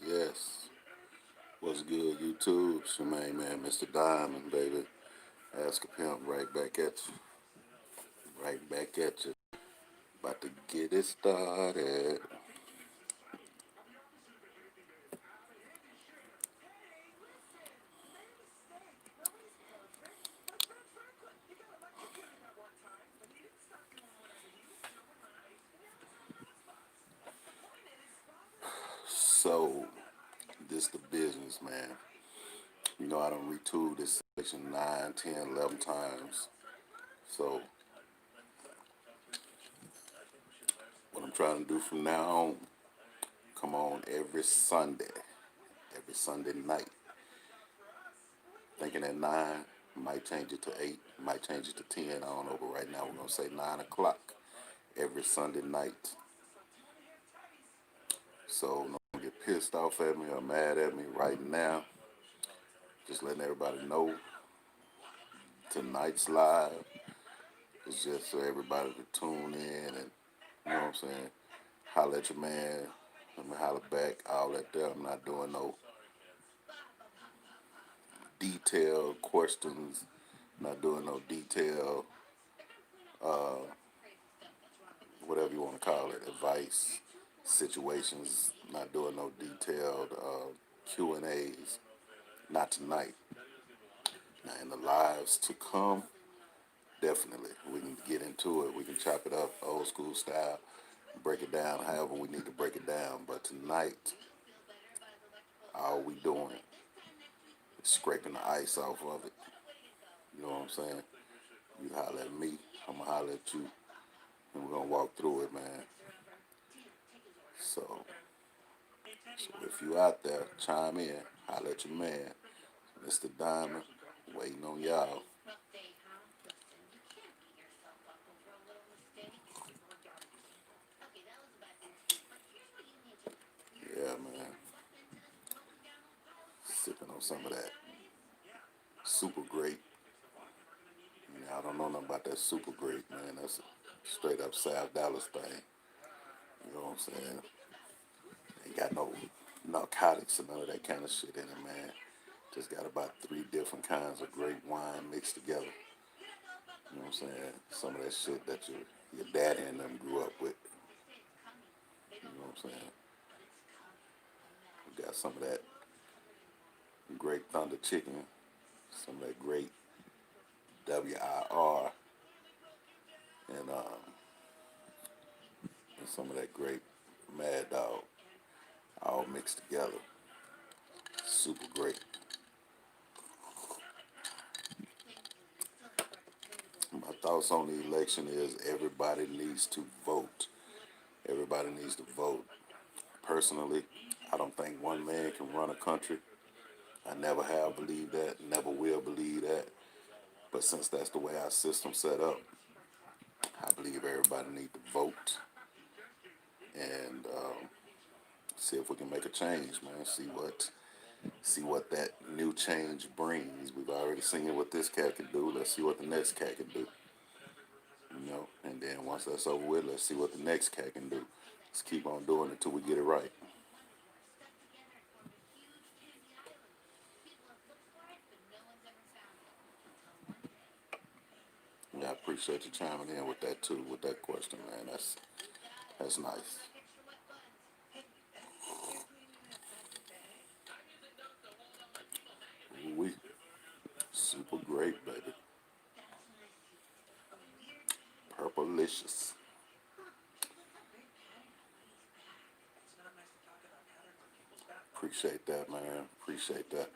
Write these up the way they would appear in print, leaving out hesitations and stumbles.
Yes. What's good, YouTube? It's your main man, Mr. Diamond, baby. Ask a pimp right back at you. Right back at you. About to get it started. So, this the business, man. I don't retool this section 9, 10, 11 times. So, what I'm trying to do from now on, come on every Sunday night. Thinking at 9, might change it to 8, might change it to 10, I don't know, but right now we're going to say 9 o'clock every Sunday night. So don't get pissed off at me or mad at me right now. Just letting everybody know tonight's live is just so everybody can tune in and, you know what I'm saying, holler at your man, let me holler back, all that there. I'm not doing no detailed questions, not doing no detailed, whatever you want to call it, advice, situations, not doing no detailed Q&As, not tonight. Now in the lives to come, definitely. We can get into it. We can chop it up old school style, break it down however we need to break it down. But tonight, all we doing is scraping the ice off of it. You know what I'm saying? You holler at me, I'm going to holler at you, and we're going to walk through it, man. So if you out there, chime in, holler at your man, Mr. Diamond, waiting on y'all. Yeah, man. Sipping on some of that super great. I don't know nothing about that super great, man. That's a straight up South Dallas thing. You know what I'm saying? Ain't got no narcotics and none of that kind of shit in it, man. Just got about 3 different kinds of great wine mixed together. You know what I'm saying? Some of that shit that your daddy and them grew up with. You know what I'm saying? We got some of that great Thunder Chicken, some of that great WIR, and some of that great Mad Dog, all mixed together. Super great. My thoughts on the election is everybody needs to vote. Everybody needs to vote. Personally, I don't think one man can run a country. I never have believed that, never will believe that. But since that's the way our system's set up, I believe everybody needs to vote and see if we can make a change, man. See what that new change brings. We've already seen what this cat can do. Let's see what the next cat can do. And then once that's over with, let's see what the next cat can do. Let's keep on doing it until we get it right. Yeah, I appreciate you chiming in with that too, with that question, man. That's nice. We super great, baby. Purplelicious. Appreciate that, man. Appreciate that.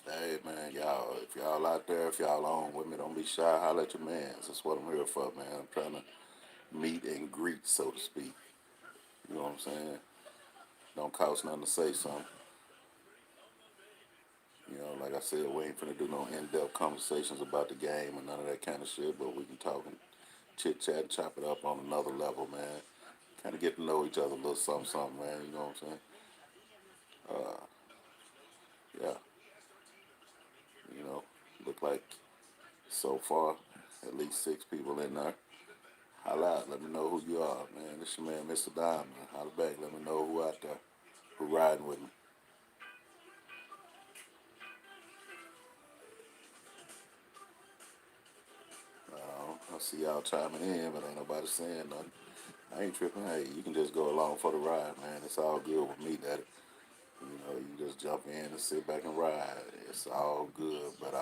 Hey, man, y'all, if y'all out there, if y'all on with me, don't be shy. Holler at your mans. That's what I'm here for, man. I'm trying to meet and greet, so to speak. You know what I'm saying? Don't cost nothing to say something. Like I said, we ain't finna do no in-depth conversations about the game and none of that kind of shit, but we can talk and chit-chat, chop it up on another level, man. Kind of get to know each other a little something, something, man. You know what I'm saying? Uh, yeah, you know, look like so far at least 6 people in there. Holla out, let me know who you are, man. This your man, Mr. Diamond. Holla back, let me know who out there, who riding with me. I see y'all chiming in, but ain't nobody saying nothing. I ain't tripping. Hey, you can just go along for the ride, man. It's all good with me, daddy. You just jump in and sit back and ride. It's all good. But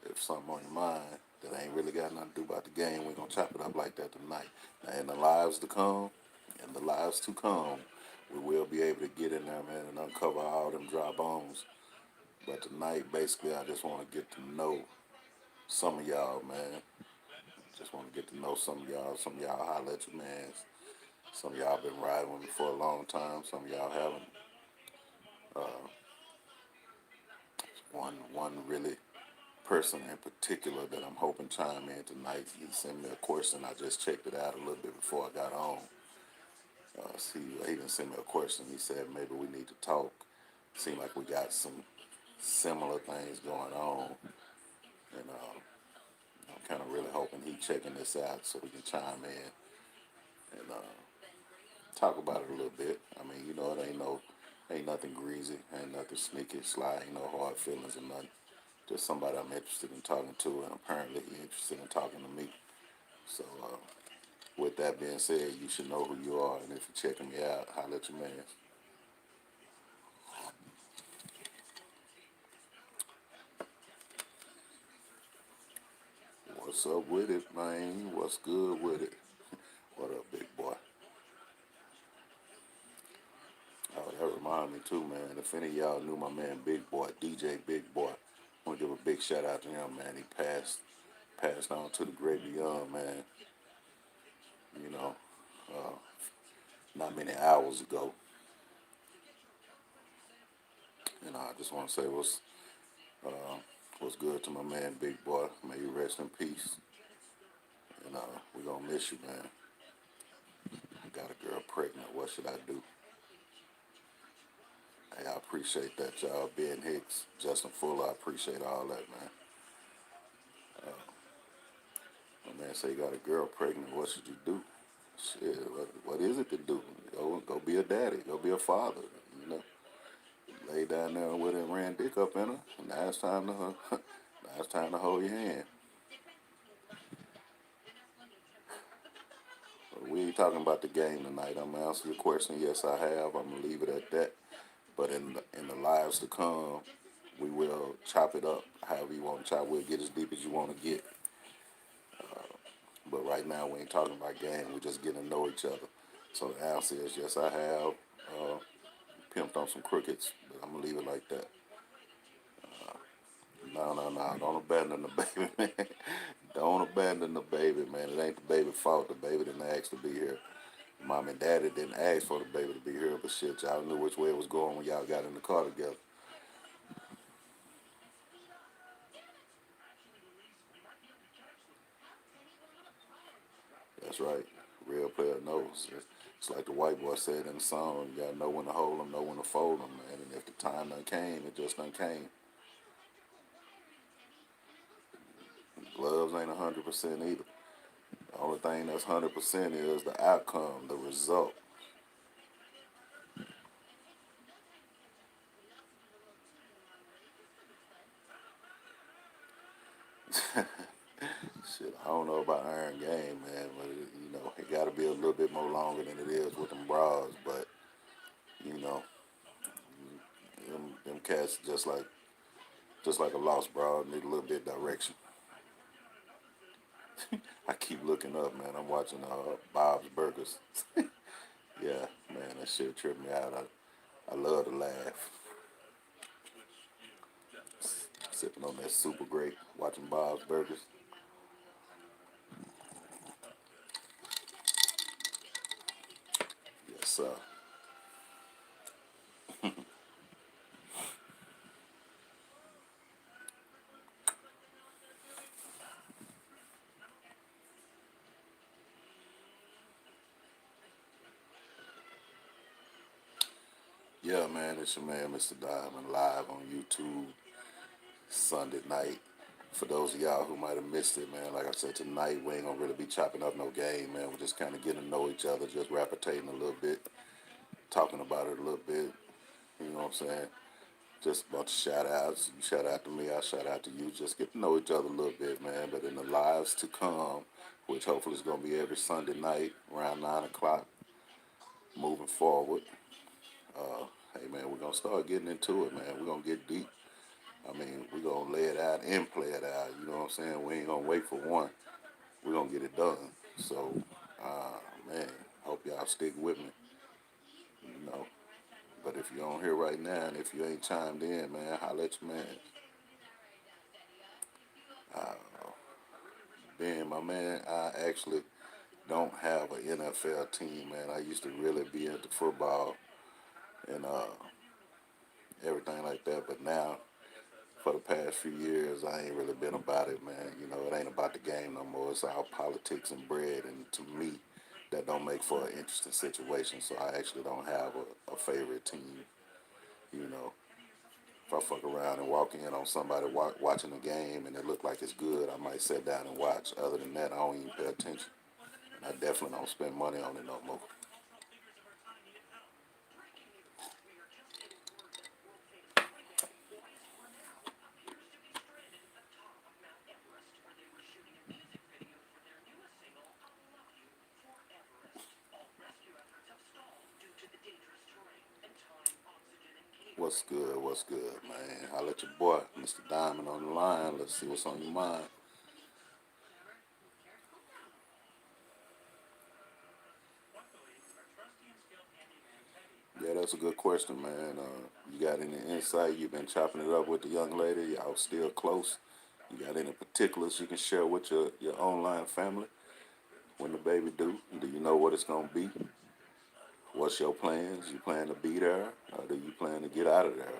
if something on your mind that ain't really got nothing to do about the game, we gonna chop it up like that tonight. Now, in the lives to come, we will be able to get in there, man, and uncover all them dry bones. But tonight, basically, I just want to get to know some of y'all, man. Just want to get to know some of y'all. Some of y'all holler at your mans. Some of y'all been riding with me for a long time. Some of y'all haven't. Uh, one really person in particular that I'm hoping chime in tonight. He sent me a question. I just checked it out a little bit before I got on. See, he didn't send me a question. He said maybe we need to talk. Seem like we got some similar things going on, and I'm kind of really hoping he checking this out so we can chime in and talk about it a little bit. I mean, it ain't nothing greasy, ain't nothing sneaky, sly, ain't no hard feelings or nothing. Just somebody I'm interested in talking to, and apparently he's interested in talking to me. So, with that being said, you should know who you are, and if you're checking me out, holla at your man. What's up with it, man? What's good with it? What up, big boy? Oh, that remind me too, man. If any of y'all knew my man Big Boy, DJ Big Boy, I want to give a big shout out to him, man. He passed on to the great beyond, man. You know, uh, not many hours ago. And I just want to say what's good to my man Big Boy. May you rest in peace. And we gonna miss you, man. I got a girl pregnant. What should I do? Hey, I appreciate that, y'all. Ben Hicks, Justin Fuller, I appreciate all that, man. My man say you got a girl pregnant. What should you do? Shit, what is it to do? Go be a daddy. Go be a father. You know, lay down there with her and ran dick up in her. And now it's time to now it's time to hold your hand. But we ain't talking about the game tonight. I'm gonna answer your question. Yes, I have. I'm gonna leave it at that. But in the lives to come, we will chop it up however you want to chop. We'll get as deep as you want to get. But right now, we ain't talking about game. We're just getting to know each other. So the answer is yes, I have pimped on some crickets. But I'm gonna leave it like that. No, no, no. Don't abandon the baby, man. Don't abandon the baby, man. It ain't the baby's fault. The baby didn't ask to be here. Mom and daddy didn't ask for the baby to be here, but shit, y'all knew which way it was going when y'all got in the car together. That's right. Real player knows. It's like the white boy said in the song, you gotta know when to hold them, know when to fold them, man. And if the time done came, it just done came. Gloves ain't 100% either. The only thing that's 100% is the outcome, the result. Shit, I don't know about Iron Game, man, but it got to be a little bit more longer than it is with them bras. But you know, them cats just like a lost bra need a little bit of direction. I keep looking up, man. I'm watching Bob's Burgers. Yeah, man, that shit tripped me out. I love to laugh. Sipping on that super great, watching Bob's Burgers. Yes, sir. Yeah, man, it's your man, Mr. Diamond, live on YouTube Sunday night. For those of y'all who might have missed it, man, like I said, tonight we ain't gonna really be chopping up no game, man. We're just kind of getting to know each other, just rapportating a little bit, talking about it a little bit. You know what I'm saying? Just a bunch of shout outs. You shout out to me, I shout out to you. Just get to know each other a little bit, man. But in the lives to come, which hopefully is gonna be every Sunday night around 9 o'clock, moving forward. Hey man, we're gonna start getting into it, man. We're gonna get deep. I mean, we're gonna lay it out and play it out. You know what I'm saying? We ain't gonna wait for one. We're gonna get it done. So, man, hope y'all stick with me. You know. But if you're on here right now and if you ain't chimed in, man, holla at your man. Being my man, I actually don't have an NFL team, man. I used to really be into football and everything like that, but now for the past few years, I ain't really been about it, man. You know, it ain't about the game no more. It's all politics and bread, and to me, that don't make for an interesting situation. So I actually don't have a favorite team. You know, if I fuck around and walk in on somebody watching a game and it look like it's good, I might sit down and watch. Other than that, I don't even pay attention. And I definitely don't spend money on it no more. What's good? What's good, man? I'll let your boy, Mr. Diamond, on the line. Let's see what's on your mind. Yeah, that's a good question, man. You got any insight? You've been chopping it up with the young lady. Y'all still close? You got any particulars you can share with your online family when the baby do? Do you know what it's gonna be? What's your plans? You plan to be there, or do you plan to get out of there?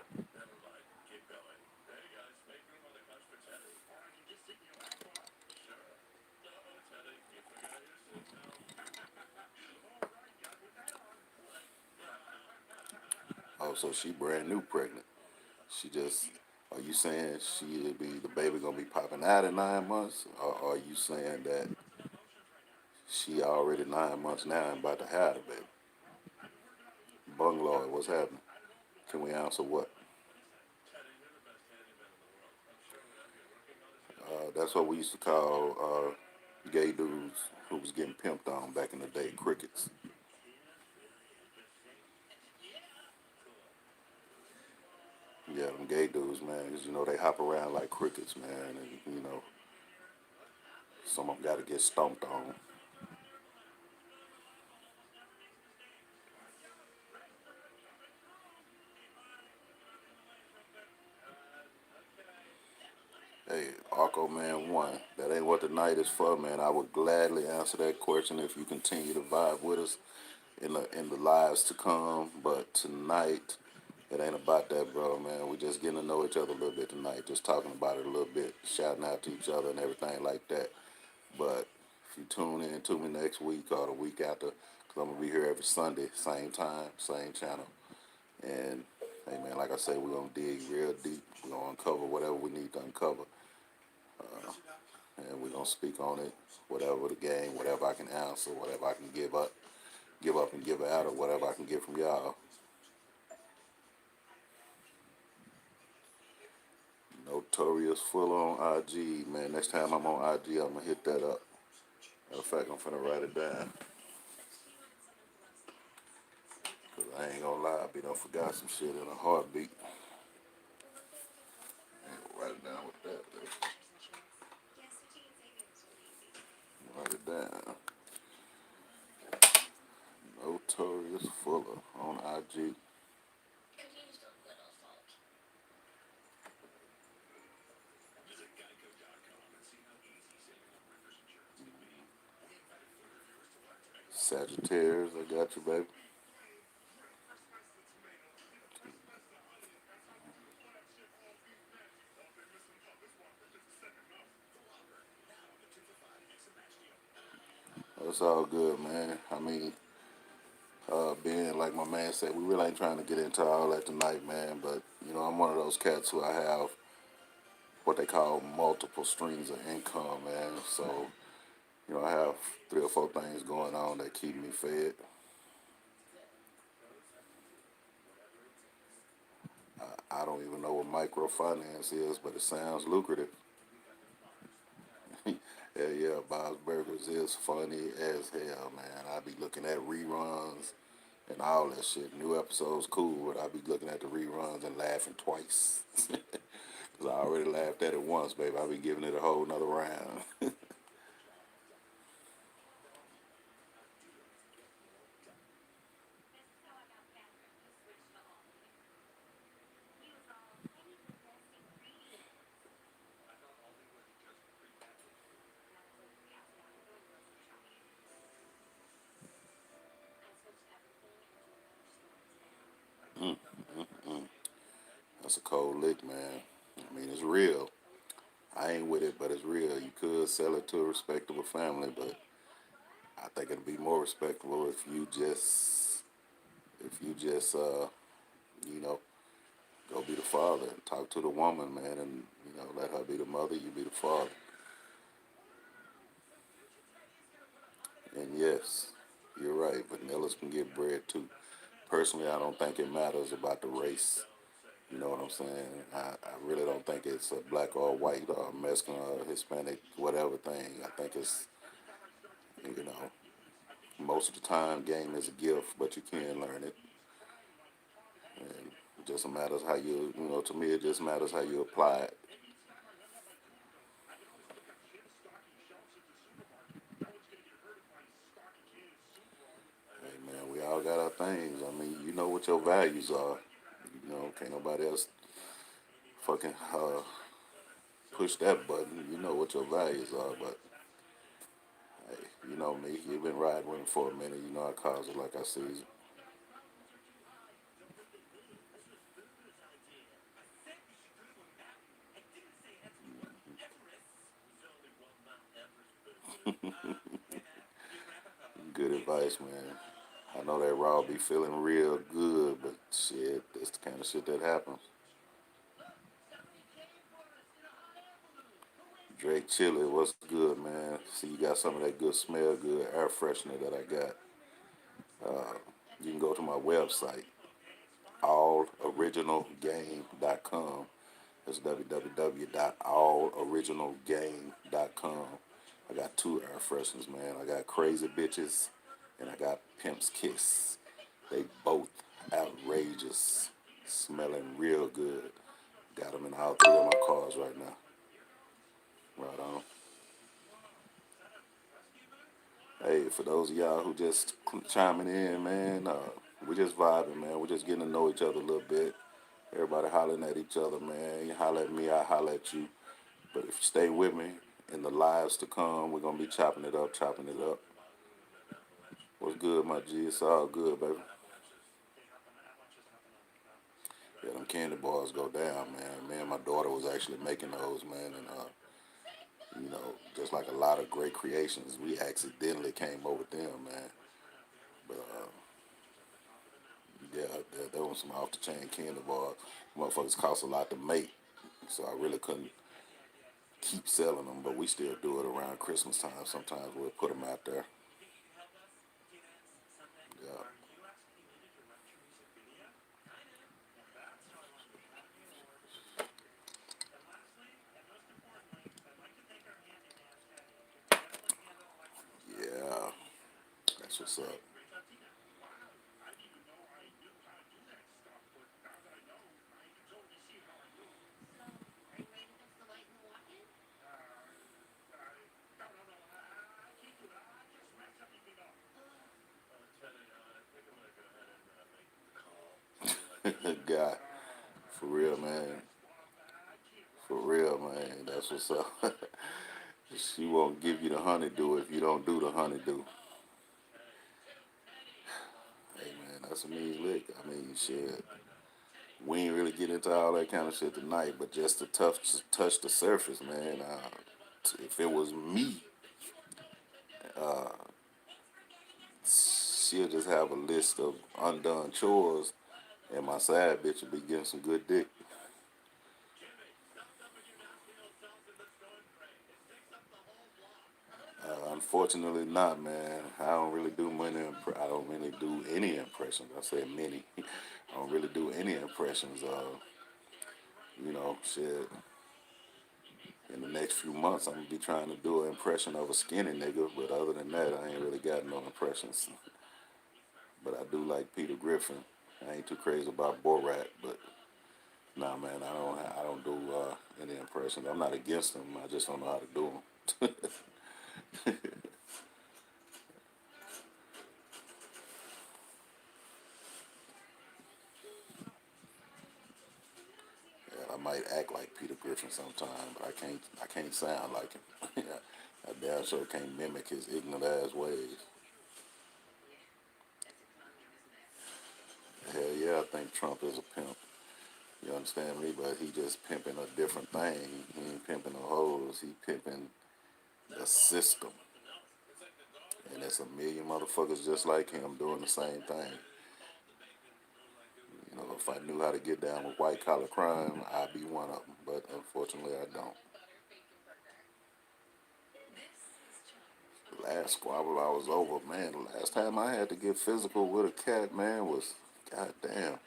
Oh, so she brand new pregnant. She just. Are you saying she'll be the baby gonna be popping out in 9 months, or are you saying that she already 9 months now and about to have the baby? Bungalow, what's happening? Can we answer what? That's what we used to call gay dudes who was getting pimped on back in the day, crickets. Yeah, them gay dudes, man, 'cause, you know, they hop around like crickets, man, and, you know, some of them got to get stomped on. Hey, Arco Man 1, that ain't what the night is for, man. I would gladly answer that question if you continue to vibe with us in the lives to come. But tonight, it ain't about that, bro, man. We just getting to know each other a little bit tonight, just talking about it a little bit, shouting out to each other and everything like that. But if you tune in to me next week or the week after, because I'm going to be here every Sunday, same time, same channel. And, hey, man, like I say, we're going to dig real deep. We're going to uncover whatever we need to uncover. And we're going to speak on it, whatever the game, whatever I can answer, whatever I can give up and give out, or whatever I can get from y'all. Notorious full on IG, man. Next time I'm on IG, I'm going to hit that up. Matter of fact, I'm finna write it down. Cause I ain't gonna lie, I be done forgot some shit in a heartbeat. Write it down with that. Write it down. Notorious Fuller on IG. Sagittarius, I got you, baby. It's all good, man. I mean, Being like my man said, we really ain't trying to get into all that tonight, man. But I'm one of those cats who I have what they call multiple streams of income, man. So I have three or four things going on that keep me fed. I don't even know what microfinance is, but it sounds lucrative. Yeah, yeah, Bob's Burgers is funny as hell, man. I be looking at reruns and all that shit. New episodes cool, but I be looking at the reruns and laughing twice. Cause I already laughed at it once, baby. I be giving it a whole nother round. That's a cold lick, man. I mean, it's real. I ain't with it, but it's real. You could sell it to a respectable family, but I think it'd be more respectable if you just you know, go be the father and talk to the woman, man, and let her be the mother, you be the father. And yes, you're right, vanillas can get bread too. Personally, I don't think it matters about the race. You know what I'm saying? I really don't think it's a black or white or Mexican or Hispanic, whatever thing. I think it's, you know, most of the time game is a gift, but you can learn it. And it just matters how to me, it just matters how you apply it. Hey, man, we all got our things. I mean, you know what your values are. Can't nobody else fucking push that button. You know what your values are, but hey, you know me. You've been riding with me for a minute. You know I calls it like I sees it. Good advice, man. I know that Raw be feeling real good, but shit, that's the kind of shit that happens. Drake Chili, what's good, man? See, you got some of that good smell, good air freshener that I got. You can go to my website, alloriginalgame.com. That's www.alloriginalgame.com. I got two air fresheners, man. I got Crazy Bitches and I got Pimp's Kiss. They both outrageous, smelling real good. Got them in all three of my cars right now. Right on. Hey, for those of y'all who just chiming in, man, we just vibing, man. We just getting to know each other a little bit. Everybody hollering at each other, man. You holler at me, I holler at you. But if you stay with me in the lives to come, we're gonna be chopping it up, chopping it up. What's good, my G? It's all good, baby. Yeah, them candy bars go down, man. Me and my daughter was actually making those, man, and just like a lot of great creations, we accidentally came over with them, man. But yeah, there was some off the chain candy bars. Motherfuckers cost a lot to make, so I really couldn't keep selling them. But we still do it around Christmas time. Sometimes we'll put them out there. Yeah, yeah, that's what's up. God, for real, man. For real, man. That's what's up. She won't give you the honeydew if you don't do the honeydew. Hey, man, that's a mean lick. I mean, shit. We ain't really get into all that kind of shit tonight, but just to touch the surface, man. If it was me, she'll just have a list of undone chores, and my side bitch will be getting some good dick. Unfortunately, not, man. I don't really do many. I don't really do any impressions. I said many. I don't really do any impressions. Shit. In the next few months, I'm gonna be trying to do an impression of a skinny nigga. But other than that, I ain't really got no impressions. But I do like Peter Griffin. I ain't too crazy about Borat, but nah, man, I don't do any impressions. I'm not against them. I just don't know how to do them. Yeah, I might act like Peter Griffin sometime, but I can't sound like him. I damn sure can't mimic his ignorant ass ways. Hell yeah, I think Trump is a pimp. You understand me? But he just pimping a different thing. He ain't pimping no hoes. He pimping the system. And there's a million motherfuckers just like him doing the same thing. If I knew how to get down with white collar crime, I'd be one of them. But unfortunately, I don't. The last squabble I was over, man. The last time I had to get physical with a cat, man, was goddamn,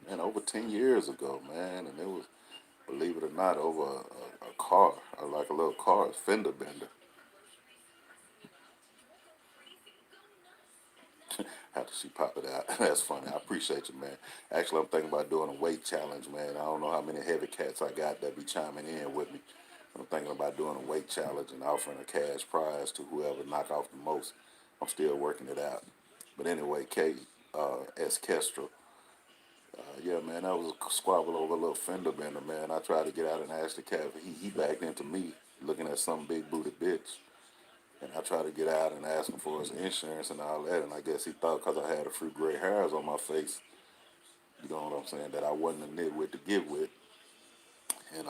man, over 10 years ago, man. And it was, believe it or not, over a car, like a little car, fender bender. After she pop it out. That's funny. I appreciate you, man. Actually, I'm thinking about doing a weight challenge, man. I don't know how many heavy cats I got that be chiming in with me. I'm thinking about doing a weight challenge and offering a cash prize to whoever knock off the most. I'm still working it out. But anyway, S. Kestrel. Yeah, man, that was a squabble over a little fender bender, man. I tried to get out and ask the cat. He backed into me looking at some big booty bitch. And I tried to get out and ask him for his insurance and all that. And I guess he thought because I had a few gray hairs on my face, you know what I'm saying, that I wasn't a nitwit to get with. And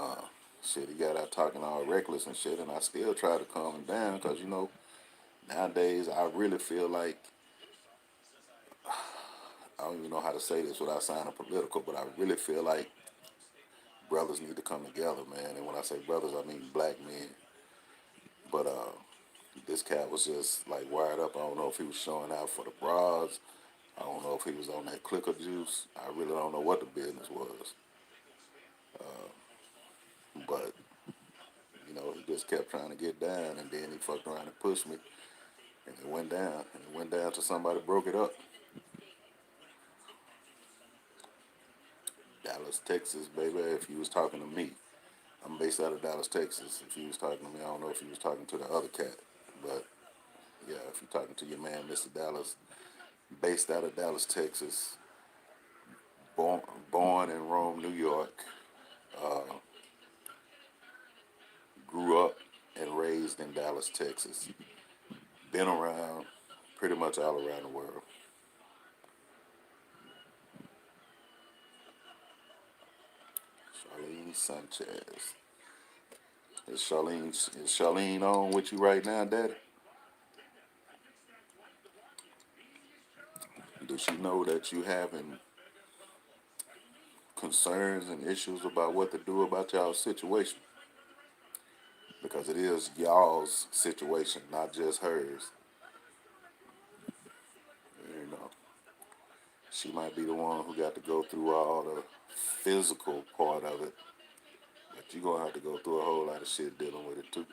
shit, he got out talking all reckless and shit. And I still tried to calm him down because, nowadays I really feel like, I don't even know how to say this without sounding political, but I really feel like brothers need to come together, man. And when I say brothers, I mean black men. But this cat was just like wired up. I don't know if he was showing out for the bras. I don't know if he was on that clicker juice. I really don't know what the business was. But, he just kept trying to get down, and then he fucked around and pushed me, and it went down. And it went down till somebody broke it up. Dallas, Texas, baby, if you was talking to me. I'm based out of Dallas, Texas. If he was talking to me, I don't know if he was talking to the other cat. But, yeah, if you're talking to your man, Mr. Dallas, based out of Dallas, Texas, born, born in Rome, New York, grew up and raised in Dallas, Texas. Been around pretty much all around the world. Charlene Sanchez. Is Charlene on with you right now, Daddy? Does she know that you having concerns and issues about what to do about y'all's situation? Because it is y'all's situation, not just hers. You know, she might be the one who got to go through all the physical part of it, but you're gonna have to go through a whole lot of shit dealing with it too.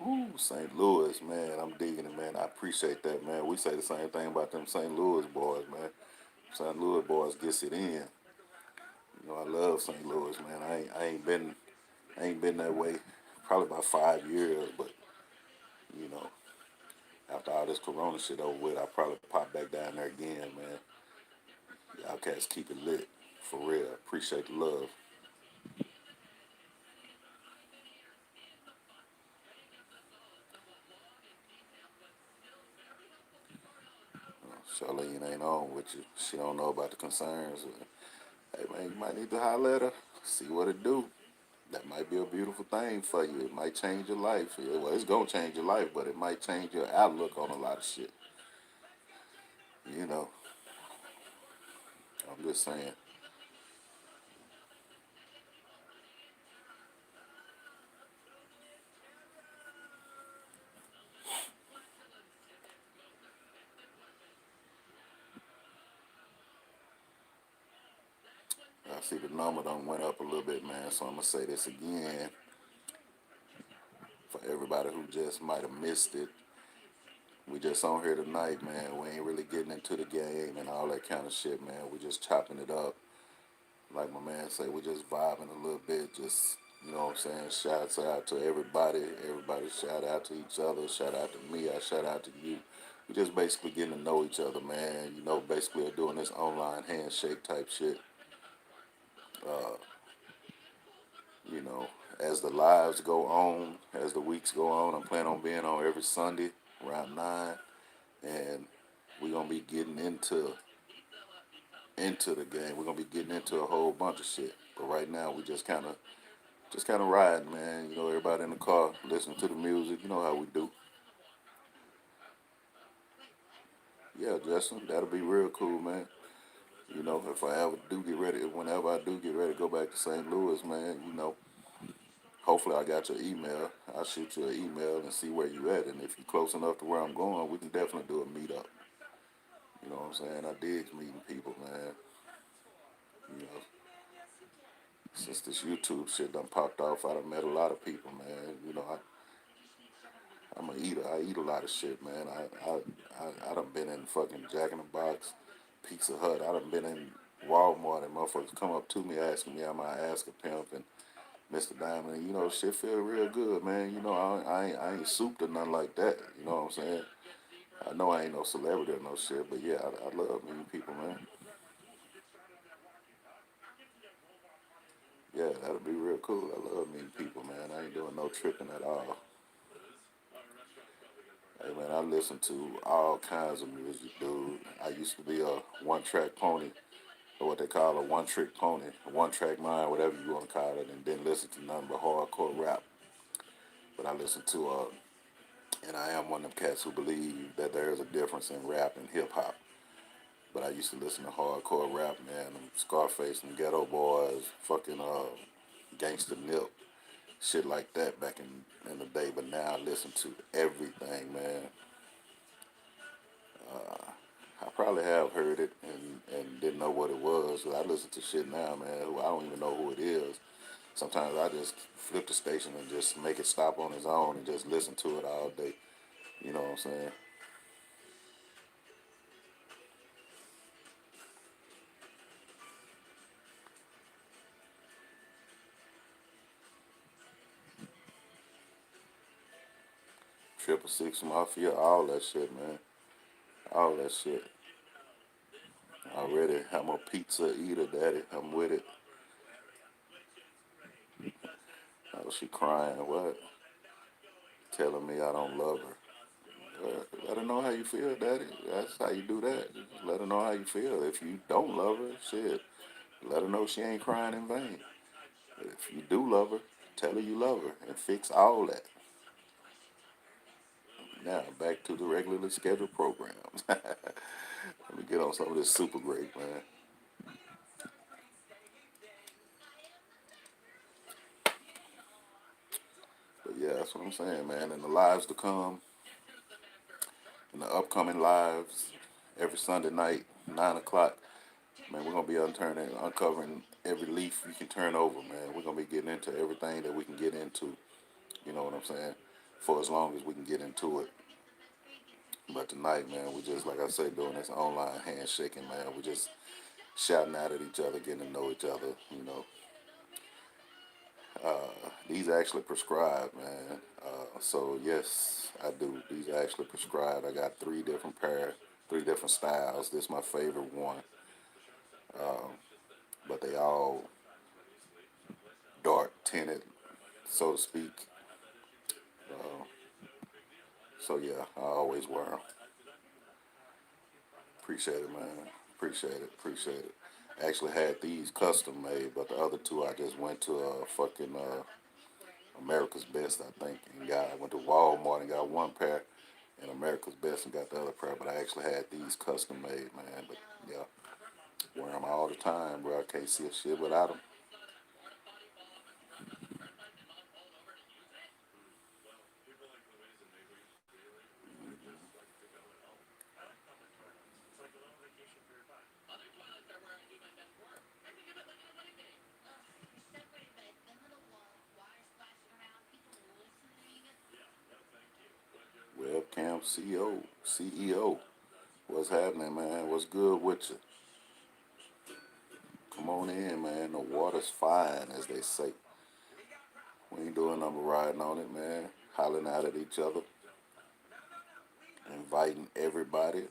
Ooh, St. Louis, man, I'm digging it, man. I appreciate that, man. We say the same thing about them St. Louis boys, man. St. Louis boys gets it in. I love St. Louis, man. I ain't been that way probably about 5 years, but you know, after all this Corona shit over with, I probably pop back down there again, man. Y'all cats keep it lit, for real. Appreciate the love. Charlene ain't on with you. She don't know about the concerns. Hey, man, you might need to holler at her, see what it do. That might be a beautiful thing for you. It might change your life. Yeah, well, it's gonna change your life, but it might change your outlook on a lot of shit. You know, I'm just saying. I see the number done went up a little bit, man. So I'm gonna say this again for everybody who just might have missed it. We just on here tonight, man. We ain't really getting into the game and all that kind of shit, man. We just chopping it up. Like my man say, we just vibing a little bit. Just, you know what I'm saying? Shouts out to everybody. Everybody shout out to each other. Shout out to me. I shout out to you. We just basically getting to know each other, man. You know, basically doing this online handshake type shit. You know, as the lives go on, as the weeks go on, I'm planning on being on every Sunday around 9. And we're gonna be getting into the game. We're gonna be getting into a whole bunch of shit. But right now we just kind of riding, man. You know, everybody in the car listening to the music. You know how we do. Yeah, Justin, that'll be real cool, man. You know, if I ever do get ready, whenever I do get ready to go back to St. Louis, man, you know, hopefully I got your email. I'll shoot you an email and see where you at. And if you're close enough to where I'm going, we can definitely do a meetup. You know what I'm saying? I dig meeting people, man. You know, since this YouTube shit done popped off, I done met a lot of people, man. You know, I'm a eater. I eat a lot of shit, man. I done been in fucking Jack in the Box, Pizza Hut. I done been in Walmart and motherfuckers come up to me asking me am I ask a pimp and Mr. Diamond. You know, shit feel real good, man. You know, I ain't souped or nothing like that. You know what I'm saying? I know I ain't no celebrity or no shit, but yeah, I love meeting people, man. Yeah, that'll be real cool. I love meeting people, man. I ain't doing no tripping at all. Hey man, I listen to all kinds of music, dude. I used to be a one-track pony, or what they call a one-trick pony, a one-track mind, whatever you want to call it, and didn't listen to nothing but hardcore rap. But I listen to, and I am one of them cats who believe that there is a difference in rap and hip hop. But I used to listen to hardcore rap, man. Them Scarface and Ghetto Boys, fucking Gangsta Nip, shit like that back in the day. But now I listen to everything, man. I probably have heard it and didn't know what it was. I listen to shit now, man, who I don't even know who it is. Sometimes I just flip the station and just make it stop on its own and just listen to it all day. You know what I'm saying? 666 Mafia, all that shit, man. All that shit. Already, I'm a pizza eater, daddy. I'm with it. Oh, she crying. What? Telling me I don't love her. Let her know how you feel, daddy. That's how you do that. Just let her know how you feel. If you don't love her, shit, let her know she ain't crying in vain. But if you do love her, tell her you love her and fix all that. Now, back to the regularly scheduled programs. Let me get on some of this super great, man. But yeah, that's what I'm saying, man. And the lives to come, and the upcoming lives, every Sunday night, 9 o'clock, man, we're going to be uncovering every leaf you can turn over, man. We're going to be getting into everything that we can get into, you know what I'm saying, for as long as we can get into it. But tonight, man, we just, like I say, doing this online handshaking, man. We just shouting out at each other, getting to know each other, you know. These are actually prescribed, man. So yes, I do. These are actually prescribed. I got three different styles. This is my favorite one, but they all dark tinted, so to speak. Uh, so yeah, I always wear them. Appreciate it, man. Appreciate it. Appreciate it. Actually had these custom made, but the other two I just went to fucking America's Best, I think, and got. I went to Walmart and got one pair, and America's Best and got the other pair. But I actually had these custom made, man. But yeah, wear them all the time, bro. I can't see a shit without them. Webcam CEO. What's happening, man? What's good with you? Come on in, man. The water's fine, as they say. We ain't doing nothing but riding on it, man. Hollering out at each other, inviting everybody.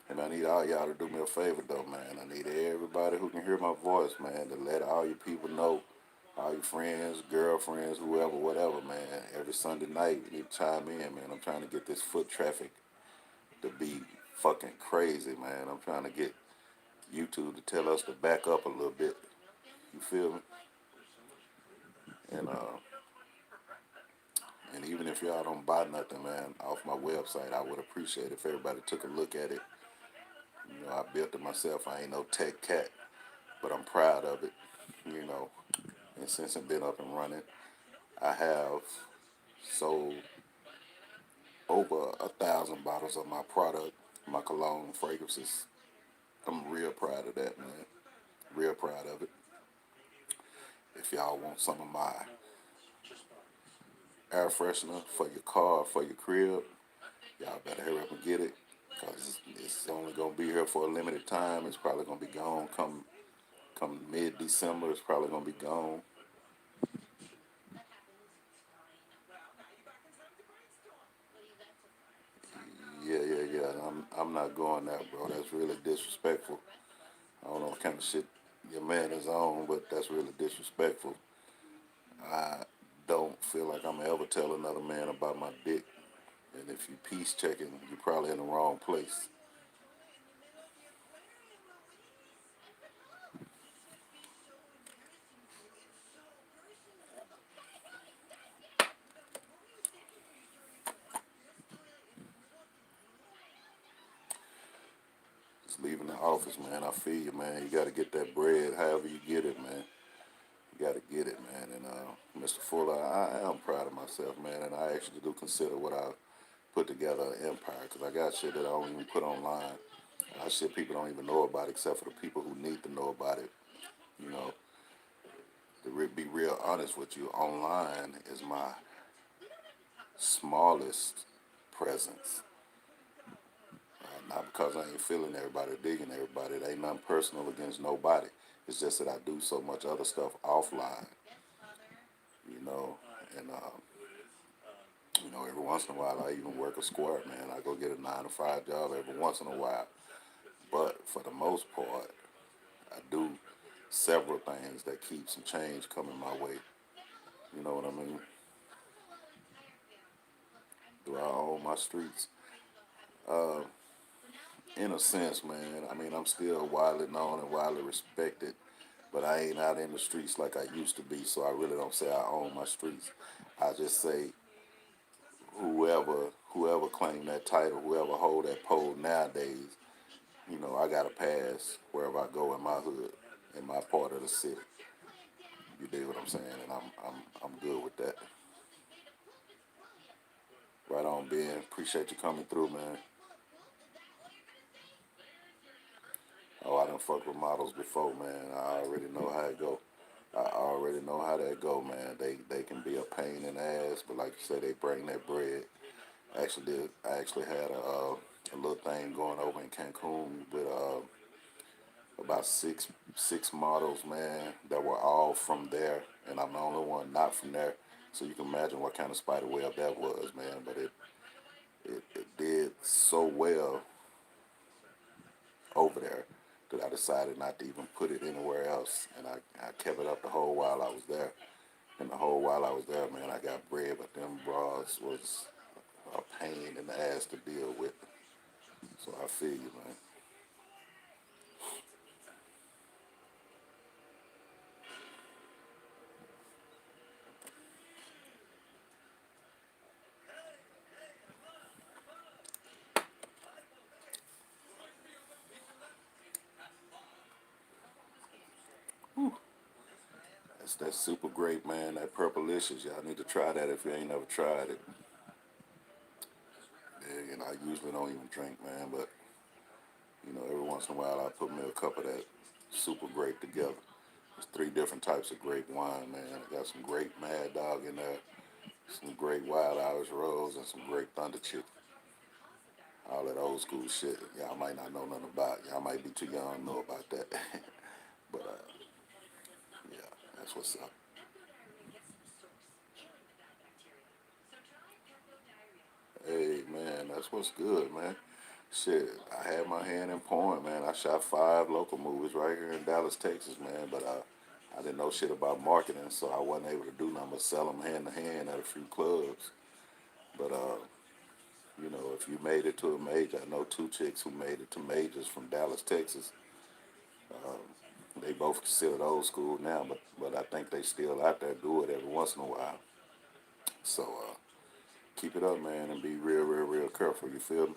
And I need all y'all to do me a favor, though, man. I need everybody who can hear my voice, man, to let all your people know, all your friends, girlfriends, whoever, whatever, man. Every Sunday night, you need to chime in, man. I'm trying to get this foot traffic to be fucking crazy, man. I'm trying to get YouTube to tell us to back up a little bit. You feel me? And and even if y'all don't buy nothing, man, off my website, I would appreciate it if everybody took a look at it. You know, I built it myself. I ain't no tech cat, but I'm proud of it. You know, and since it's been up and running, I have sold over 1,000 bottles of my product, my cologne fragrances. I'm real proud of that, man. Real proud of it. If y'all want some of my air freshener for your car, for your crib, y'all better hurry up and get it, because it's only gonna be here for a limited time. It's probably gonna be gone come mid-December. It's probably gonna be gone. Yeah. I'm not going there, bro. That's really disrespectful. I don't know what kind of shit your man is on, but that's really disrespectful. I don't feel like I'm gonna ever tell another man about my dick. And if you peace checking, you're probably in the wrong place. Just leaving the office, man. I feel you, man. You got to get that bread, however you get it, man. You got to get it, man. And Mr. Fuller, I am proud of myself, man. And I actually do consider what I put together an empire, because I got shit that I don't even put online. I shit people don't even know about, except for the people who need to know about it. You know, to be real honest with you, online is my smallest presence. Not because I ain't feeling everybody, digging everybody. It ain't nothing personal against nobody. It's just that I do so much other stuff offline, you know. And every once in a while I even work a square, man. I go get a 9 to 5 job every once in a while. But for the most part, I do several things that keep some change coming my way. You know what I mean? Do I own my streets? Uh, in a sense, man. I mean, I'm still widely known and widely respected, but I ain't out in the streets like I used to be, so I really don't say I own my streets. I just say whoever claim that title, whoever hold that pole nowadays, I got a pass wherever I go in my hood, in my part of the city. You dig what I'm saying? And I'm good with that. Right on, Ben. Appreciate you coming through, man. Oh, I done fucked with models before, man. I already know how it go. I already know how that go, man. They can be a pain in the ass, but like you said, they bring that bread. I actually had a little thing going over in Cancun with about six models, man, that were all from there, and I'm the only one not from there. So you can imagine what kind of spider web that was, man. But it did so well over there that I decided not to even put it anywhere else, and I kept it up the whole while I was there. And the whole while I was there, man, I got bread, but them bras was a pain in the ass to deal with. So I feel you, man. It's that super grape, man. That purplicious. Y'all need to try that if you ain't never tried it. Yeah, I usually don't even drink, man, but every once in a while I put me a cup of that super grape together. There's three different types of grape wine, man. I got some grape Mad Dog in there, some great Wild Irish Rose, and some great Thunder Chick. All that old school shit. Y'all might not know nothing about. Y'all might be too young to know about that. But yeah, that's what's up. Hey man, that's what's good, man. Shit, I had my hand in porn, man. I shot 5 local movies right here in Dallas, Texas, man. But I didn't know shit about marketing, so I wasn't able to do nothing but sell them hand to hand at a few clubs. But if you made it to a major, I know 2 chicks who made it to majors from Dallas, Texas. They both considered old school now, but I think they still out there do it every once in a while. So keep it up, man, and be real, real, real careful. You feel me?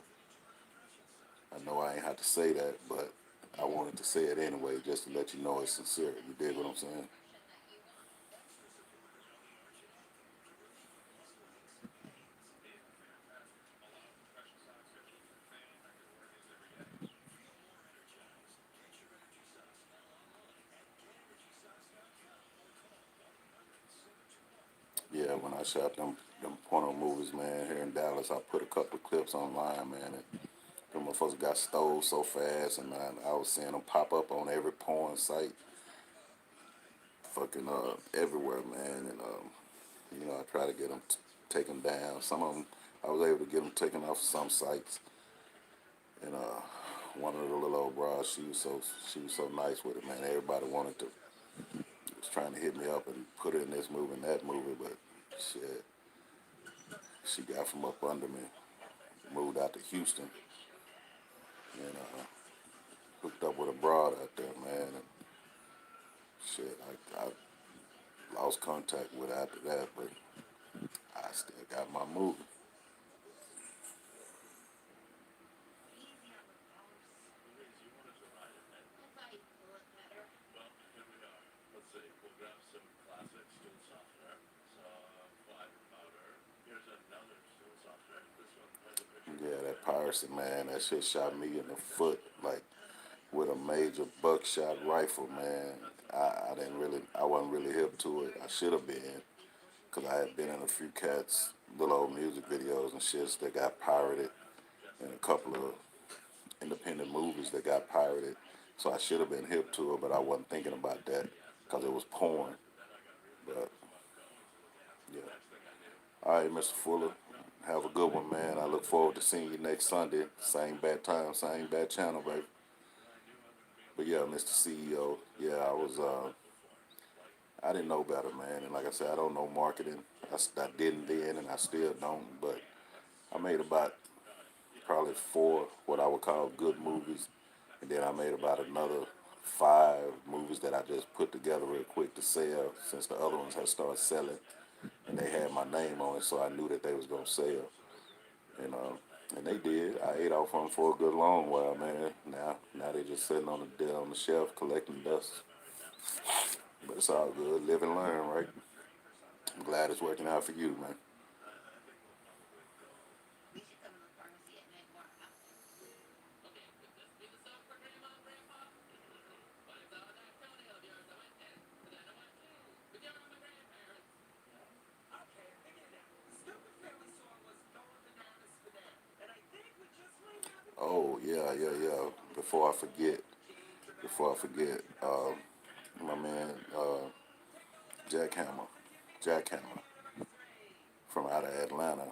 I know I ain't have to say that, but I wanted to say it anyway, just to let you know it's sincere. You dig what I'm saying? Yeah, when I shot them porno movies, man, here in Dallas, I put a couple of clips online, man, and them motherfuckers got stole so fast, and man, I was seeing them pop up on every porn site, fucking everywhere, man, and I try to get them taken down. Some of them, I was able to get them taken off some sites, and one of the little old bras, she was so nice with it, man. Everybody wanted to was trying to hit me up and put her in this movie and that movie, but shit, she got from up under me, moved out to Houston, and hooked up with a broad out there, man. And shit, I lost contact with her after that, but I still got my movie. Yeah, that piracy, man, that shit shot me in the foot, like with a major buckshot rifle, man. I wasn't really hip to it. I should have been, cause I had been in a few cats, little old music videos and shits that got pirated, and a couple of independent movies that got pirated. So I should have been hip to it, but I wasn't thinking about that, cause it was porn. But yeah. All right, Mr. Fuller. Have a good one, man. I look forward to seeing you next Sunday. Same bad time, same bad channel, baby. But yeah, Mr. CEO, yeah, I didn't know better, man. And like I said, I don't know marketing. I didn't then, and I still don't. But I made about probably 4 what I would call good movies, and then I made about another 5 movies that I just put together real quick to sell, since the other ones had started selling, and they had my name on it, so I knew that they was gonna sell. And they did. I ate off them for a good long while, man. Now they just sitting on the shelf collecting dust. But it's all good. Live and learn, right? I'm glad it's working out for you, man. Oh yeah, yeah, yeah. Before I forget, my man Jack Hammer, Jack Hammer from out of Atlanta.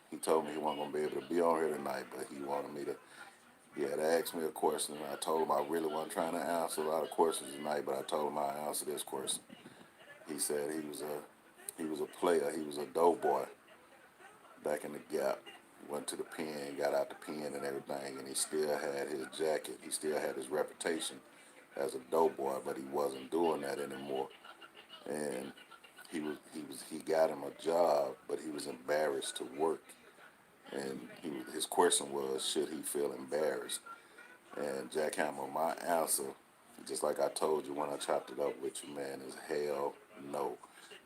He told me he wasn't gonna be able to be on here tonight, but he wanted me to. He had asked me a question, and I told him I really wasn't trying to answer a lot of questions tonight, but I told him I'd answer this question. He said he was a player. He was a doughboy back in the Gap. Went to the pen, got out the pen and everything, and he still had his jacket. He still had his reputation as a doughboy, but he wasn't doing that anymore. And he got him a job, but he was embarrassed to work. And his question was, should he feel embarrassed? And Jack Hammer, my answer Just like I told you when I chopped it up with you, man, is hell no.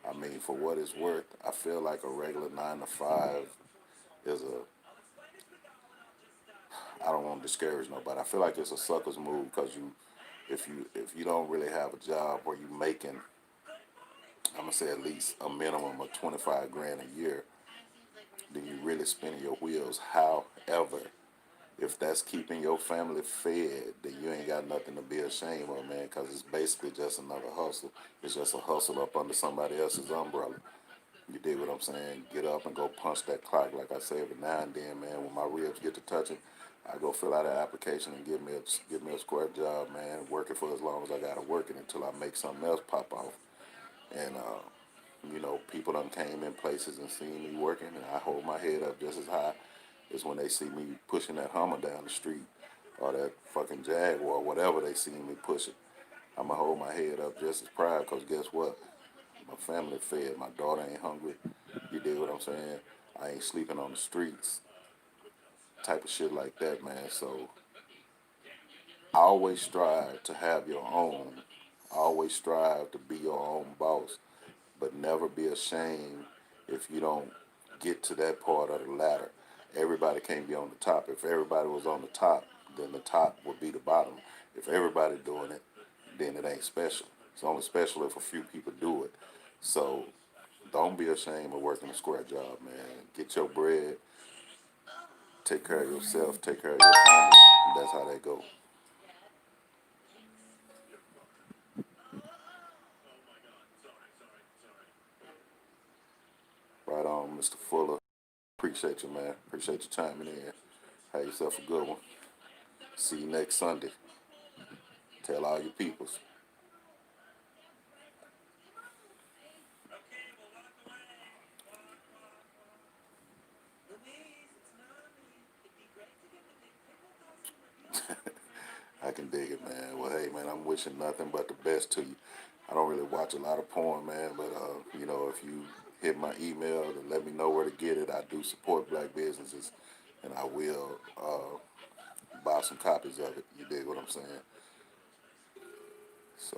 I mean, for what it's worth, I feel like a regular 9 to 5 is a. I don't want to discourage nobody. I feel like it's a sucker's move because if you don't really have a job where you making, I'm gonna say at least a minimum of 25 grand a year, then you really spinning your wheels. However, if that's keeping your family fed, then you ain't got nothing to be ashamed of, man, because it's basically just another hustle. It's just a hustle up under somebody else's umbrella. You dig what I'm saying? Get up and go punch that clock. Like I say every now and then, man, when my ribs get to touching, I go fill out an application and give me a square job, man. Work it for as long as I gotta work it until I make something else pop off. And people done came in places and seen me working, and I hold my head up just as high as when they see me pushing that Hummer down the street or that fucking Jaguar, whatever they see me pushing. I'ma hold my head up just as proud, because guess what? My family fed. My daughter ain't hungry. You dig what I'm saying? I ain't sleeping on the streets. Type of shit like that, man. So always strive to have your own. Always strive to be your own boss. But never be ashamed if you don't get to that part of the ladder. Everybody can't be on the top. If everybody was on the top, then the top would be the bottom. If everybody doing it, then it ain't special. It's only special if a few people do it. So don't be ashamed of working a square job, man. Get your bread, take care of yourself, take care of your family. That's how they go. Right on, Mr. Fuller. Appreciate you, man. Appreciate you chiming in. Have yourself a good one. See you next Sunday. Tell all your peoples. I can dig it, man. Well, hey, man, I'm wishing nothing but the best to you. I don't really watch a lot of porn, man, but if you hit my email and let me know where to get it, I do support black businesses, and I will buy some copies of it. You dig what I'm saying? So,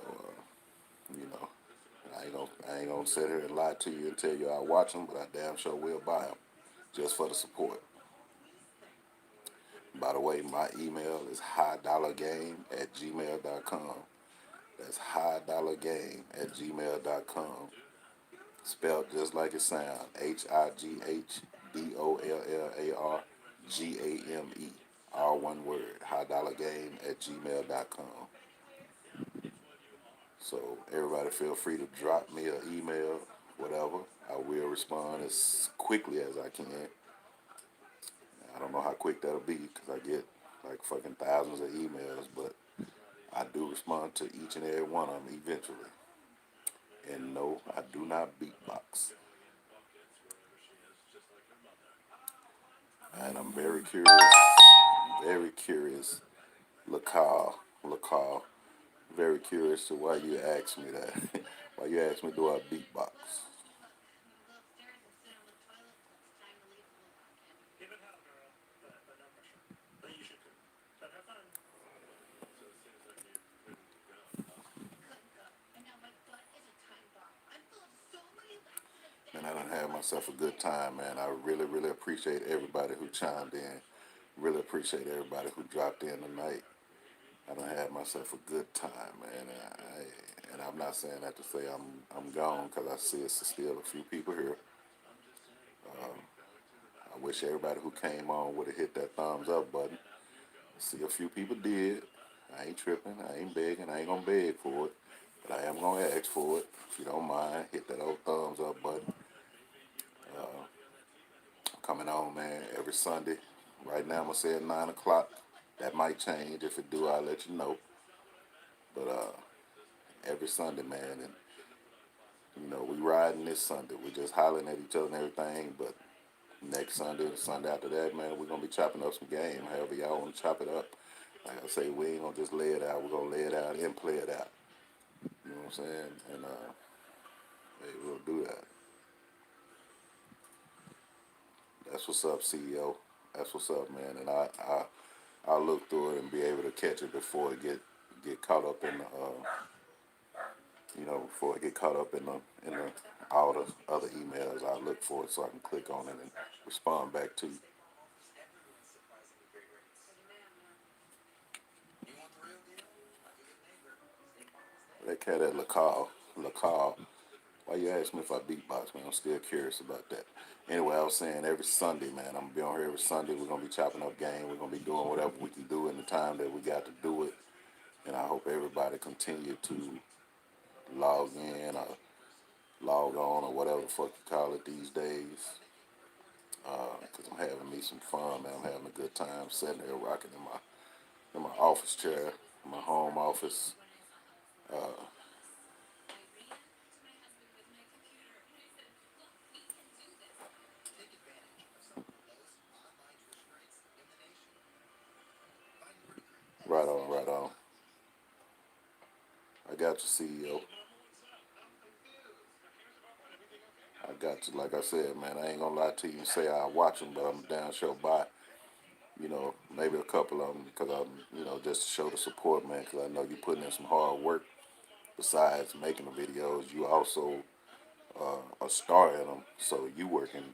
I ain't gonna sit here and lie to you and tell you I watch them, but I damn sure will buy them just for the support. By the way, my email is highdollargame@gmail.com. That's highdollargame@gmail.com. Spelled just like it sounds. HIGHDOLLARGAME. All one word. Highdollargame@gmail.com. So everybody feel free to drop me an email, whatever. I will respond as quickly as I can. I don't know how quick that'll be because I get like fucking thousands of emails, but I do respond to each and every one of them eventually. And no, I do not beatbox. And I'm very curious, Lacal, very curious to why you asked me that. Why you asked me do I beatbox? Man, I done had myself a good time, man. I really, really appreciate everybody who chimed in. Really appreciate everybody who dropped in tonight. I done had myself a good time, man. And I'm not saying that to say I'm gone, because I see it's still a few people here. I wish everybody who came on would have hit that thumbs up button. See, a few people did. I ain't tripping. I ain't begging. I ain't gonna beg for it. But I am gonna ask for it. If you don't mind, hit that old thumbs up button. Coming on, man, every Sunday. Right now, I'm gonna say at 9 o'clock. That might change. If it do, I'll let you know. But every Sunday, man, and we riding this Sunday. We just hollering at each other and everything. But next Sunday, the Sunday after that, man, we're gonna be chopping up some game. However y'all wanna chop it up. Like I say, we ain't gonna just lay it out. We're gonna lay it out and play it out. You know what I'm saying? And hey, we'll do that. That's what's up, CEO. That's what's up, man. And I'll look through it and be able to catch it before it get get caught up in the before I get caught up in the all the other emails, I look for it so I can click on it and respond back to you. That cat at LaCall. Why you ask me if I beatbox, man? I'm still curious about that. Anyway, I was saying every Sunday, man, I'm gonna be on here every Sunday. We're gonna be chopping up game. We're gonna be doing whatever we can do in the time that we got to do it. And I hope everybody continue to log in or log on or whatever the fuck you call it these days. Cause I'm having me some fun, man. I'm having a good time sitting there rocking in my office chair, in my home office. Right on, right on. I got you, CEO. I got you. Like I said, man, I ain't gonna lie to you and say I watch them, but I'm down show by. Maybe a couple of them because just to show the support, man. Because I know you putting in some hard work. Besides making the videos, you also a star in them. So you working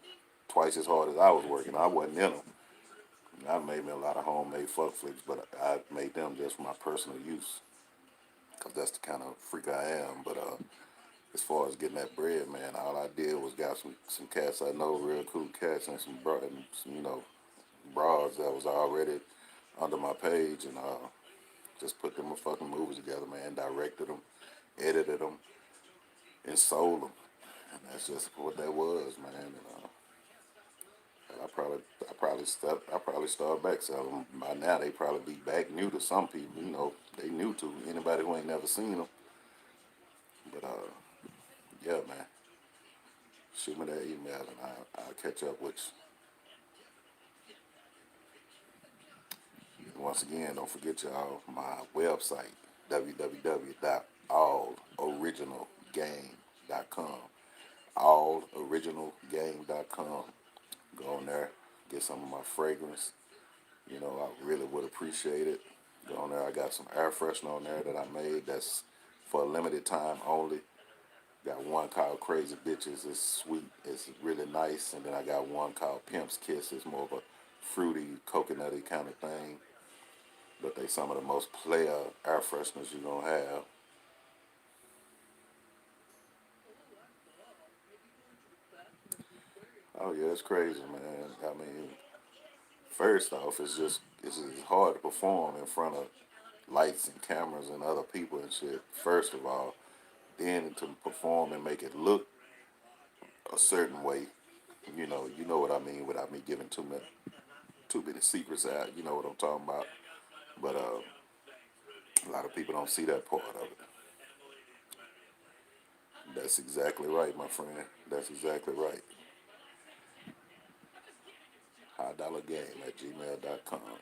twice as hard as I was working. I wasn't in them. I made me a lot of homemade fuck flicks, but I made them just for my personal use because that's the kind of freak I am. But as far as getting that bread, man, all I did was got some cats I know, real cool cats, and some bras that was already under my page, and just put them fucking movies together, man. Directed them, edited them, and sold them, and that's just what that was, man. And I probably start back selling them. By now they probably be back new to some people. They new to anybody who ain't never seen them. But yeah, man, shoot me that email and I'll catch up with you. Once again, don't forget y'all my website www.alloriginalgame.com. Alloriginalgame.com. Go on there, get some of my fragrance. I really would appreciate it. Go on there. I got some air freshener on there that I made that's for a limited time only. Got one called Crazy Bitches. It's sweet. It's really nice. And then I got one called Pimp's Kiss. It's more of a fruity, coconutty kind of thing. But they some of the most player air fresheners you're going to have. Oh, yeah, it's crazy, man. I mean, first off, it's just hard to perform in front of lights and cameras and other people and shit. First of all, then to perform and make it look a certain way. You know what I mean without me giving too many secrets out. You know what I'm talking about. But a lot of people don't see that part of it. That's exactly right, my friend. That's exactly right. HighDollarGame@gmail.com.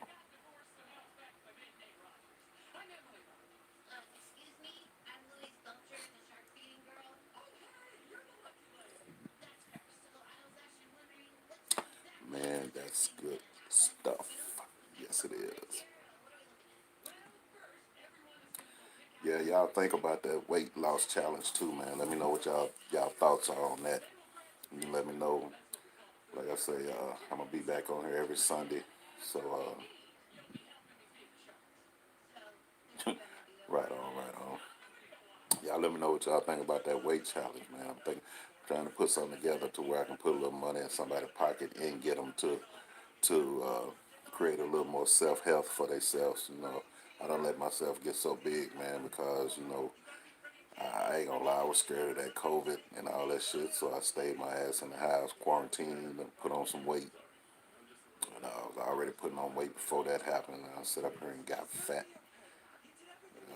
Man, that's good stuff. Yes, it is. Yeah, y'all think about that weight loss challenge too, man. Let me know what y'all thoughts are on that. You let me know. Like I say, I'm gonna be back on here every Sunday. So right on, right on. Y'all let me know what y'all think about that weight challenge, man. Trying to put something together to where I can put a little money in somebody's pocket and get them to create a little more self health for themselves. I don't let myself get so big, man, because I ain't gonna lie, I was scared of that COVID and all that shit, so I stayed my ass in the house, quarantined, and put on some weight. And I was already putting on weight before that happened. And I sat up here and got fat.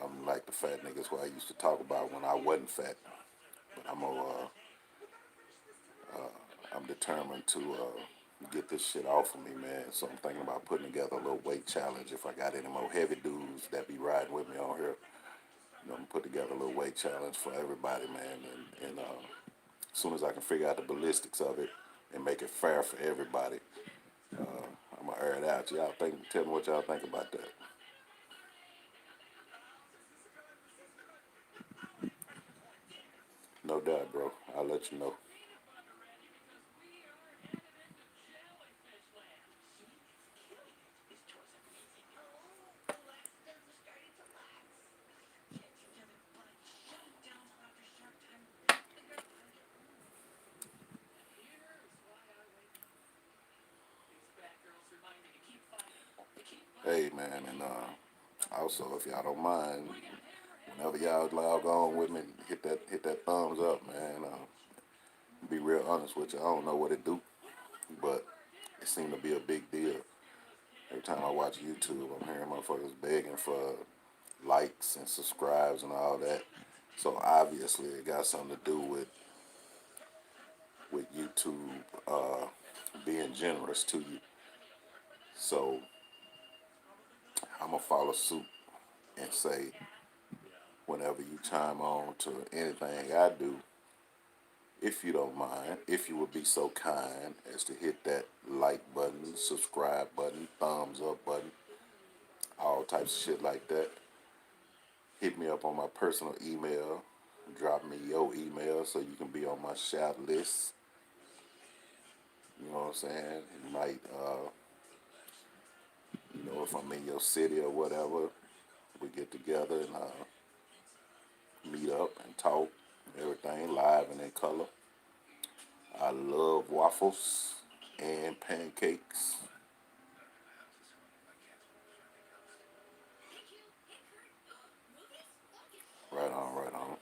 I'm like the fat niggas who I used to talk about when I wasn't fat. But I'm determined to get this shit off of me, man. So I'm thinking about putting together a little weight challenge. If I got any more heavy dudes that be riding with me on here, I'm gonna put together a little weight challenge for everybody, man. And as soon as I can figure out the ballistics of it and make it fair for everybody, I'm gonna air it out. Tell me what y'all think about that. doubt, bro. I'll let you know. Hey, man, and also, if y'all don't mind, whenever y'all log on with me, hit that thumbs up, man. Be real honest with you. I don't know what it do, but it seemed to be a big deal. Every time I watch YouTube, I'm hearing motherfuckers begging for likes and subscribes and all that. So obviously, it got something to do with YouTube being generous to you. So I'm gonna follow suit and say, whenever you chime on to anything I do, if you don't mind, if you would be so kind as to hit that like button, subscribe button, thumbs up button, all types of shit like that. Hit me up on my personal email. Drop me your email so you can be on my shout list. You know what I'm saying? You might, if I'm in your city or whatever, we get together and meet up and talk, everything live and in color. I love waffles and pancakes. Right on, right on.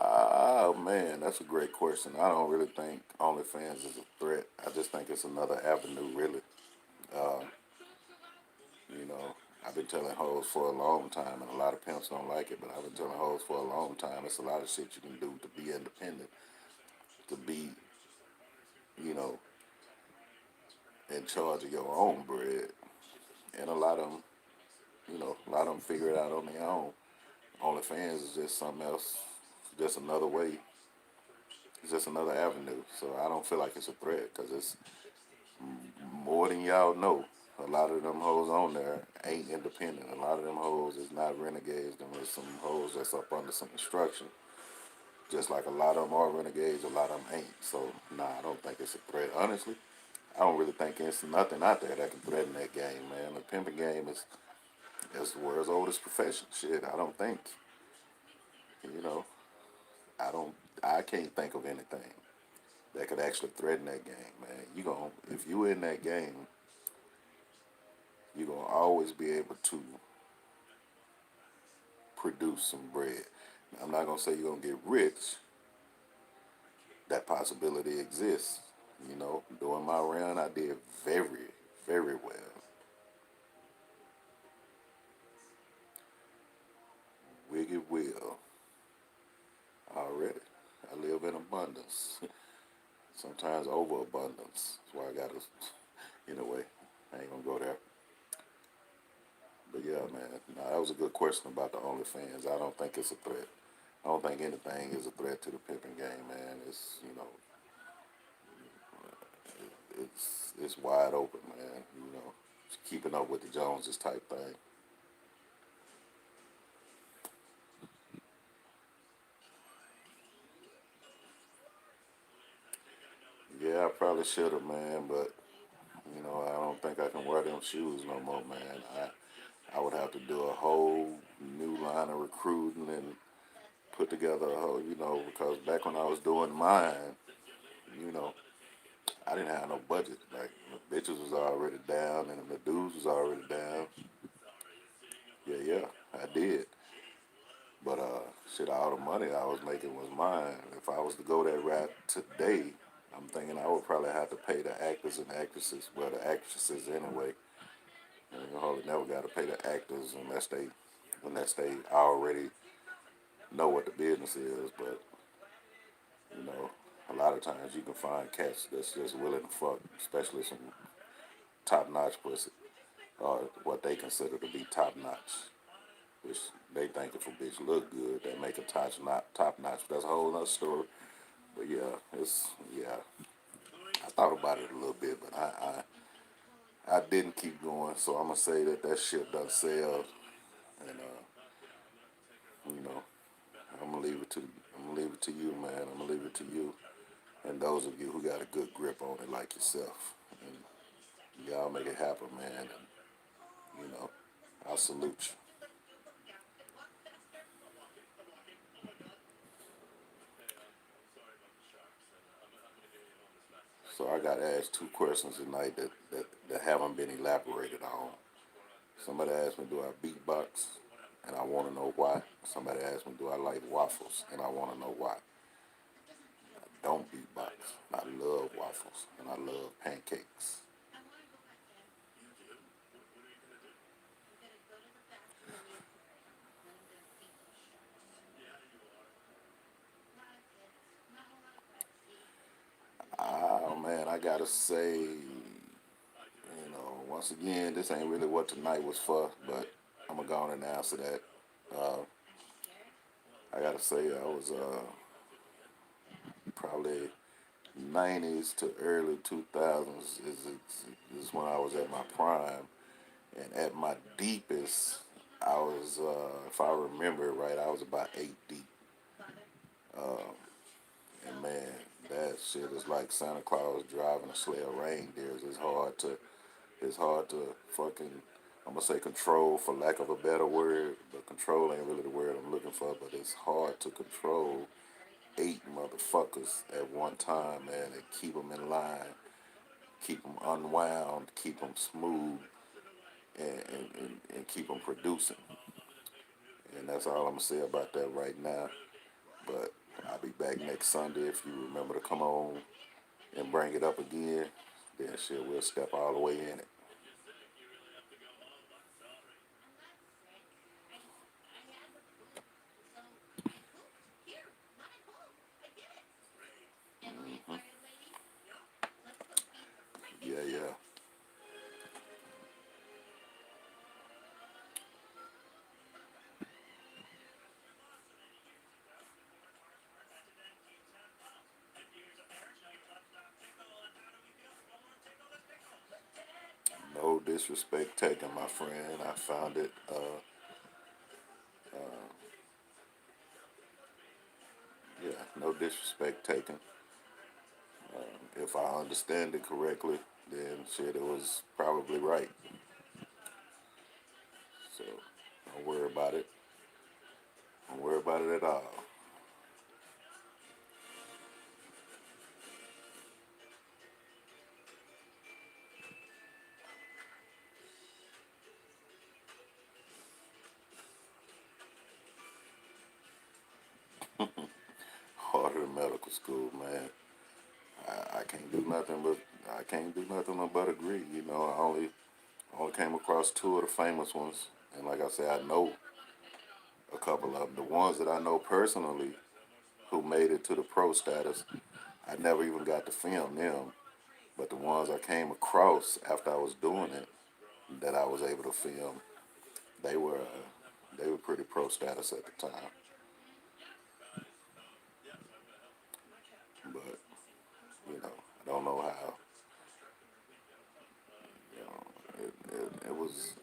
Oh man, that's a great question. I don't really think OnlyFans is a threat. I just think it's another avenue, really. Uh, you know, I've been telling hoes for a long time, and a lot of pimps don't like it, but I've been telling hoes for a long time. It's a lot of shit you can do to be independent, to be, you know, in charge of your own bread. And a lot of them, a lot of them figure it out on their own. OnlyFans is just something else, just another way. It's just another avenue. So I don't feel like it's a threat because it's more than y'all know. A lot of them hoes on there ain't independent. A lot of them hoes is not renegades. Them is some hoes that's up under some instruction. Just like a lot of them are renegades, a lot of them ain't. So nah, I don't think it's a threat. Honestly, I don't really think it's nothing out there that can threaten that game, man. The pimping game is the world's oldest profession. Shit, I don't think. You know, I don't. I can't think of anything that could actually threaten that game, man. If you in that game, you're gonna always be able to produce some bread. Now, I'm not gonna say you're gonna get rich. That possibility exists. During my run, I did very, very well. Wiggy will already. I live in abundance. Sometimes overabundance. That's why I gotta. Anyway, I ain't gonna go there. But yeah, man. Nah, that was a good question about the OnlyFans. I don't think it's a threat. I don't think anything is a threat to the pimping game, man. It's wide open, man. It's keeping up with the Joneses type thing. Yeah, I probably should have, man, but I don't think I can wear them shoes no more, man. I would have to do a whole new line of recruiting and put together a whole, because back when I was doing mine, you know, I didn't have no budget. Like the bitches was already down and the dudes was already down. Yeah, yeah, I did. But shit, all the money I was making was mine. If I was to go that route today, I'm thinking I would probably have to pay the actors and actresses, well, the actresses anyway. And you hardly never got to pay the actors unless they already know what the business is. But you know, a lot of times you can find cats that's just willing to fuck, especially some top notch pussy, or what they consider to be top notch. Which they think if a bitch look good, they make a top notch. That's a whole other story. But yeah. I thought about it a little bit, but I didn't keep going. So I'm gonna say that shit doesn't sell. And you know, I'm gonna leave it to you, man. I'm gonna leave it to you, and those of you who got a good grip on it, like yourself. And y'all make it happen, man. And I salute you. So I got asked two questions tonight that haven't been elaborated on. Somebody asked me, do I beatbox? And I want to know why. Somebody asked me, do I like waffles? And I want to know why. I don't beatbox. I love waffles and I love pancakes. Oh man, I gotta say, once again, this ain't really what tonight was for, but I'm gonna go on and answer that. Uh, I gotta say, I was probably 90s to early 2000s is when I was at my prime, and at my deepest, I was, if I remember right, I was about 8 deep. And man, that shit is like Santa Claus driving a sleigh of reindeers. It's hard to fucking, I'm gonna say control for lack of a better word, but control ain't really the word I'm looking for, but it's hard to control 8 motherfuckers at one time, man, and keep them in line, keep them unwound, keep them smooth, and keep them producing. And that's all I'm gonna say about that right now. But I'll be back next Sunday if you remember to come on and bring it up again. Then shit, we'll step all the way in it. Yeah, yeah. No disrespect taken, my friend. I found it. Yeah, no disrespect taken. If I understand it correctly, then shit, it was probably right. So don't worry about it. Don't worry about it at all. Harder than medical school, man. I can't do nothing but agree. I only came across two of the famous ones, and like I said, I know a couple of them. The ones that I know personally who made it to the pro status, I never even got to film them. But the ones I came across after I was doing it, that I was able to film, they were pretty pro status at the time. But I don't know how.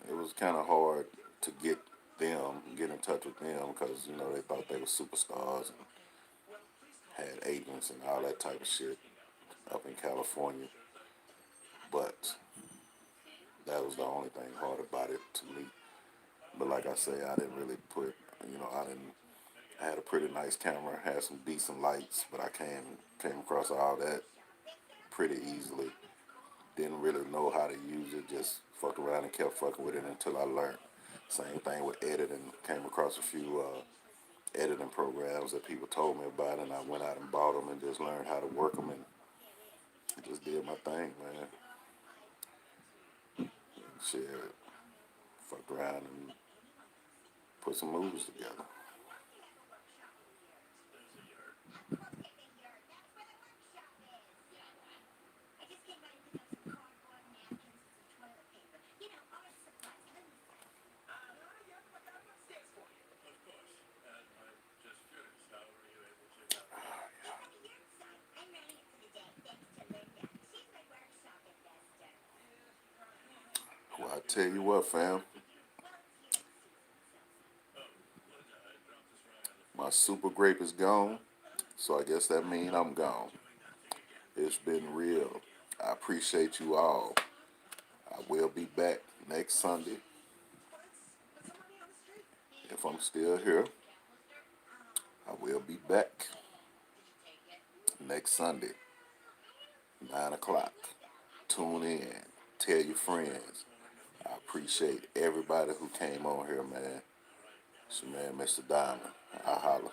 It was kind of hard to get in touch with them because they thought they were superstars and had agents and all that type of shit up in California. But that was the only thing hard about it to me. But like I say, I didn't really put, I didn't. I had a pretty nice camera, had some decent lights, but I came across all that pretty easily. Didn't really know how to use it, just fucked around and kept fucking with it until I learned. Same thing with editing. Came across a few editing programs that people told me about, and I went out and bought them and just learned how to work them and just did my thing, man. Shit, fucked around and put some movies together. Well, I tell you what, fam. My super grape is gone, so I guess that means I'm gone. It's been real. I appreciate you all. I will be back next Sunday. If I'm still here, I will be back next Sunday, 9 o'clock. Tune in. Tell your friends. I appreciate everybody who came on here, man. It's your man, Mr. Diamond. I holla.